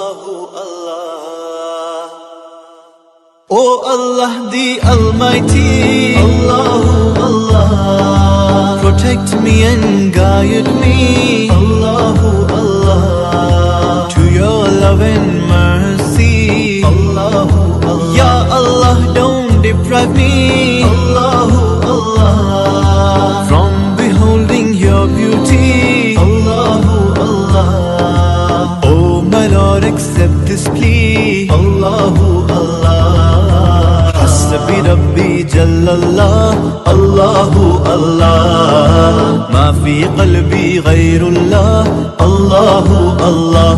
Allahu Allah. Oh Allah the Almighty, Allahu Allah. Protect me and guide me, Allahu Allah, to your love and mercy, Allahu Allah. Ya Allah, don't deprive me, Allahu Allah, from beholding your beauty, Allahu Allah. Oh my Lord, accept this plea, Allahu Allah. Hasbi Rabbi Jallallah, Allahu Allah. Ma fi qalbi ghayrullah, Allahu Allah.